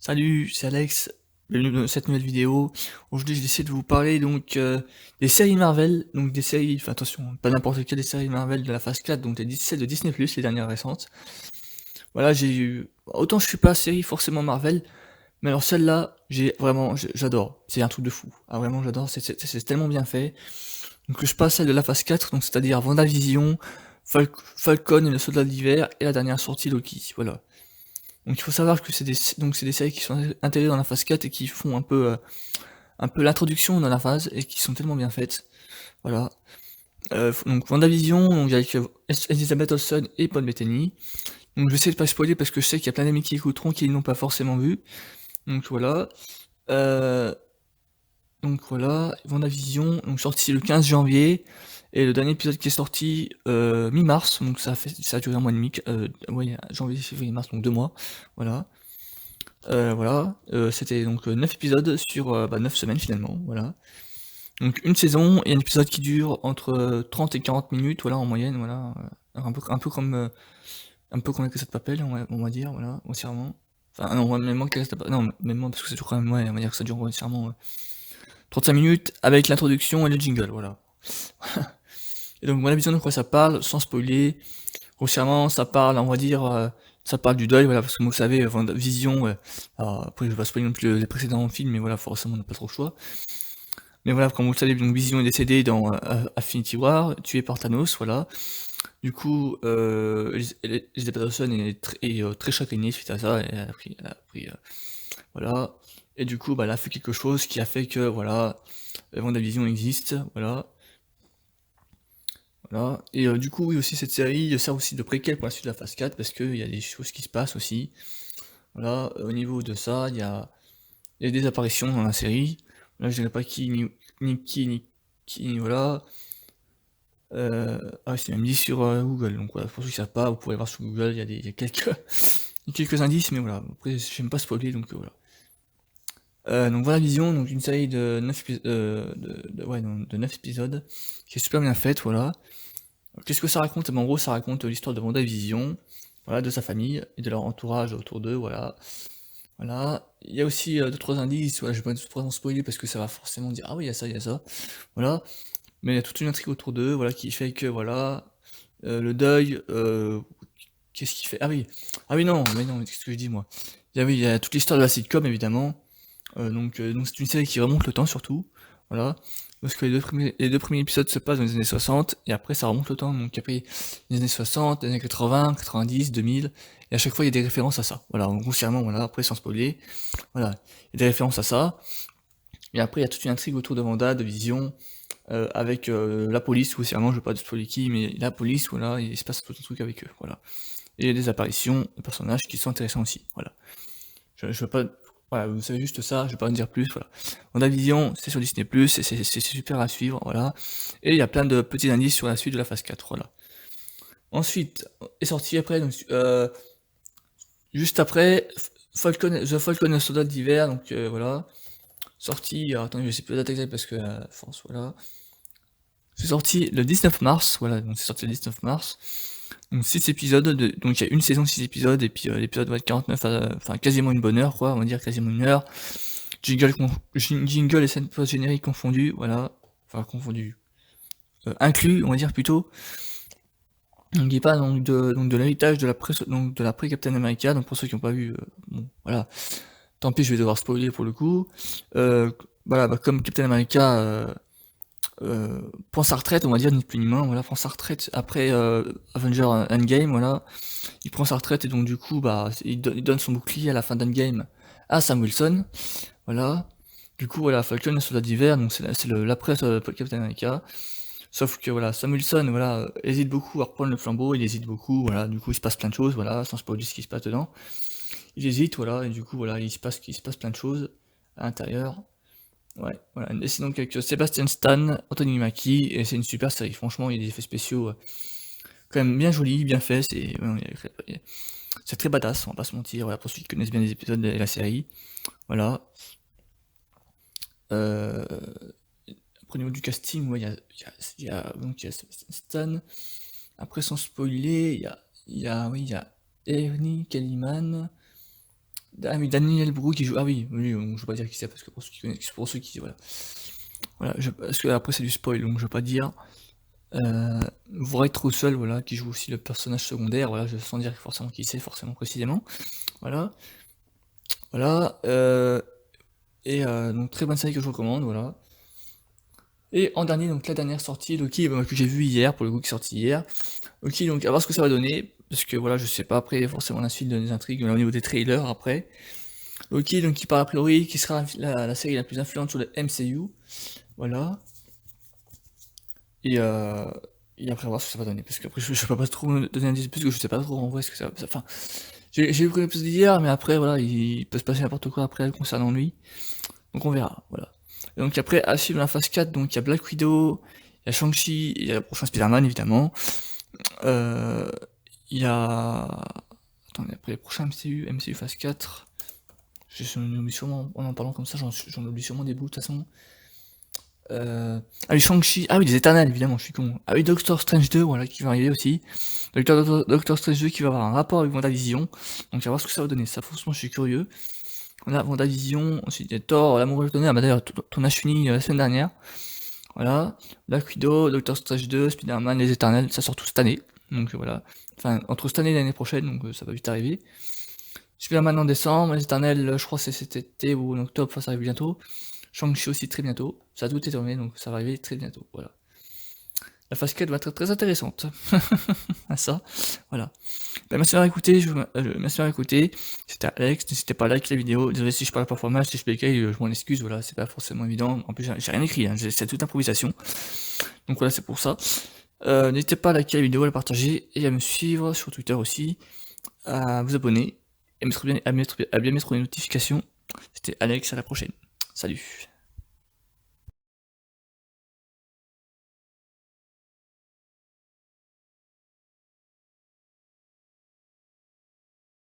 Salut, c'est Alex, bienvenue dans cette nouvelle vidéo. Aujourd'hui, j'ai décidé de vous parler des séries Marvel, donc des séries, enfin attention, pas n'importe quelle des séries Marvel de la phase 4, donc celles de Disney+, les dernières récentes. Voilà, j'ai eu... Autant je suis pas série forcément Marvel, mais alors celle-là, j'adore. C'est un truc de fou. Ah vraiment, j'adore, c'est tellement bien fait. Donc je passe celle de la phase 4, donc c'est-à-dire WandaVision, Falcon et le Soldat d'hiver, et la dernière sortie Loki, voilà. Donc il faut savoir que c'est des séries qui sont intégrées dans la phase 4 et qui font un peu l'introduction dans la phase et qui sont tellement bien faites. Voilà. Donc WandaVision, donc avec Elizabeth Olsen et Paul Bettany. Donc je vais essayer de pas spoiler parce que je sais qu'il y a plein d'amis qui écouteront qui n'ont pas forcément vu. Donc voilà. Euh, donc voilà, WandaVision, donc sorti le 15 janvier. Et le dernier épisode qui est sorti mi-mars, donc ça a duré un mois et demi, ouais, janvier, février, mars, donc 2 mois. Voilà. C'était donc 9 épisodes sur 9 semaines finalement, voilà. Donc une saison et un épisode qui dure entre 30 et 40 minutes, voilà, en moyenne, voilà. Un peu comme la Casa de Papel, on va dire, voilà, grossièrement. Enfin, non, ouais, même moins que la Casa de Papel, non, même moins parce que ça dure quand même, ouais, on va dire que ça dure grossièrement 35 minutes avec l'introduction et le jingle, voilà. Et donc, voilà, vision de quoi ça parle, sans spoiler. Grossièrement, ça parle, on va dire, ça parle du deuil, voilà, parce que vous savez, Vision, alors, après je vais pas spoiler non plus les précédents films, mais voilà, forcément on n'a pas trop le choix. Mais voilà, comme vous le savez, donc Vision est décédé dans Infinity War, tué par Thanos, voilà. Du coup, Elizabeth Olsen est très chagrinée suite à ça, et voilà. Et du coup, bah, elle a fait quelque chose qui a fait que, voilà, WandaVision existe, voilà. Voilà. Et du coup, oui, aussi, cette série sert aussi de préquel pour la suite de la phase 4, parce qu'il y a des choses qui se passent aussi. Voilà, au niveau de ça, il y a des apparitions dans la série. Là, je dirais pas qui, ni qui, voilà. C'est même dit sur Google, donc voilà, pour ceux qui savent pas, vous pourrez voir sur Google, il y a quelques, il y a quelques indices, mais voilà. Après, j'aime pas spoiler, donc voilà. Donc voilà Vision, donc une série de 9 de 9 épisodes, qui est super bien faite, voilà. Qu'est-ce que ça raconte? En gros, ça raconte l'histoire de WandaVision, voilà, de sa famille et de leur entourage autour d'eux, voilà. Voilà. Il y a aussi d'autres indices, voilà, je vais pas trop spoiler parce que ça va forcément dire ah oui, il y a ça, voilà. Mais il y a toute une intrigue autour d'eux, voilà, qui fait que voilà, le deuil, qu'est-ce qu'il fait? Ah oui non, mais non, qu'est-ce que je dis moi? Oui, il y a toute l'histoire de la sitcom évidemment. Donc c'est une série qui remonte le temps surtout, voilà. Parce que les deux premiers épisodes se passent dans les années 60, et après ça remonte le temps, donc après les années 60, les années 80, 90, 2000, et à chaque fois il y a des références à ça, voilà, donc grossièrement, voilà, après sans spoiler, voilà, il y a des références à ça, et après il y a toute une intrigue autour de Wanda, de Vision, avec la police, grossièrement, je veux pas spoiler qui, mais la police, voilà, il se passe tout un truc avec eux, voilà. Et il y a des apparitions de personnages qui sont intéressants aussi, voilà. Je veux pas. Voilà, vous savez juste ça, je vais pas en dire plus, voilà. WandaVision, c'est sur Disney+, c'est super à suivre, voilà. Et il y a plein de petits indices sur la suite de la phase 4, voilà. Ensuite, est sorti après, donc, juste après, The Falcon et le Soldat d'hiver, donc voilà. Sorti, alors attendez, je sais plus la date exacte parce que France, voilà. C'est sorti le 19 mars, voilà, donc c'est sorti le 19 mars. Donc 6 épisodes, donc il y a une saison de 6 épisodes, et puis l'épisode va être 49, enfin quasiment une bonne heure, quoi, on va dire quasiment une heure. Jingle et scène post-générique confondus, voilà. Enfin, confondus. Inclus, on va dire plutôt. Donc, il parle donc de l'héritage donc de l'après Captain America, donc pour ceux qui n'ont pas vu, bon, voilà. Tant pis, je vais devoir spoiler pour le coup. Euh, voilà, comme Captain America prend sa retraite, on va dire, ni plus ni moins, voilà, prend sa retraite après Avenger Endgame, voilà. Il prend sa retraite et donc du coup, bah, il donne son bouclier à la fin d'Endgame à Sam Wilson, voilà. Du coup, voilà, Falcon, le soldat d'hiver, donc c'est l'après Captain America. Sauf que voilà, Sam Wilson, voilà, hésite beaucoup à reprendre le flambeau, il hésite beaucoup, voilà, du coup il se passe plein de choses, voilà, sans spoiler ce qui se passe dedans. Il hésite, voilà, et du coup voilà, il se passe plein de choses à l'intérieur. Ouais, voilà. Et c'est donc avec Sébastien Stan, Anthony Mackie, et c'est une super série. Franchement, il y a des effets spéciaux quand même bien jolis, bien faits, c'est très badass, on va pas se mentir, voilà, pour ceux qui connaissent bien les épisodes de la série. Voilà. Euh, Après, au niveau du casting, ouais, donc, il y a Stan. Après, sans spoiler, oui, il y a Ernie Kellyman. Ah oui, Daniel Brou qui joue. Ah oui, oui, donc je vais pas dire qui c'est parce que pour ceux qui connaissent, pour ceux qui. Voilà. Voilà, parce que après c'est du spoil, donc je vais pas dire. Wright Russell, voilà, qui joue aussi le personnage secondaire, voilà, sans dire forcément qui c'est, forcément précisément. Voilà. Voilà. Donc très bonne série que je recommande, voilà. Et en dernier, donc la dernière sortie, Loki, que j'ai vu hier, pour le coup, qui est sorti hier. Loki, donc à voir ce que ça va donner, parce que voilà, je sais pas après forcément la suite des intrigues, au niveau des trailers après. Loki, donc qui parle a priori, qui sera la série la plus influente sur le MCU, voilà. Et, euh, et après, voir ce que ça va donner, parce qu'après, je peux pas trop donner un indice, parce que je sais pas trop en vrai ce que ça. Enfin, j'ai vu le épisode d'hier, mais après, voilà, il peut se passer n'importe quoi après concernant lui. Donc on verra, voilà. Et donc après, à suivre la phase 4, donc il y a Black Widow, il y a Shang-Chi, il y a le prochain Spider-Man évidemment. Il y a. Attendez, après les prochains MCU phase 4. J'en oublie sûrement, en parlant comme ça, j'en oublie sûrement des bouts de toute façon. Ah oui, Shang-Chi, ah oui, les Éternels, évidemment, je suis con. Ah oui, Doctor Strange 2, voilà, qui va arriver aussi. Doctor Strange 2 qui va avoir un rapport avec WandaVision. Donc, on va voir ce que ça va donner. Ça, franchement, je suis curieux. On a WandaVision, ensuite il y a Thor, l'amour de tonnerre, bah d'ailleurs, ton a fini la semaine dernière. Voilà. Black Widow, Doctor Strange 2, Spider-Man, les Éternels, ça sort tout cette année. Donc voilà. Enfin, entre cette année et l'année prochaine, donc ça va vite arriver. Spider-Man en décembre, les Éternels, je crois que c'est cet été ou en octobre, ça arrive bientôt. Shang-Chi aussi très bientôt. Ça a tout été terminé, donc ça va arriver très bientôt. Voilà. La phase 4 va être très intéressante. À ça. Voilà. Ben, merci d'avoir écouté. Merci d'avoir écouté. C'était Alex. N'hésitez pas à liker la vidéo. Désolé si je parle pas formal, si je bégaye, je m'en excuse. Voilà, c'est pas forcément évident. En plus, j'ai rien écrit. Hein. C'est toute improvisation. Donc voilà, c'est pour ça. N'hésitez pas à liker la vidéo, à la partager et à me suivre sur Twitter aussi. À vous abonner et à bien mettre les notifications. C'était Alex. À la prochaine. Salut.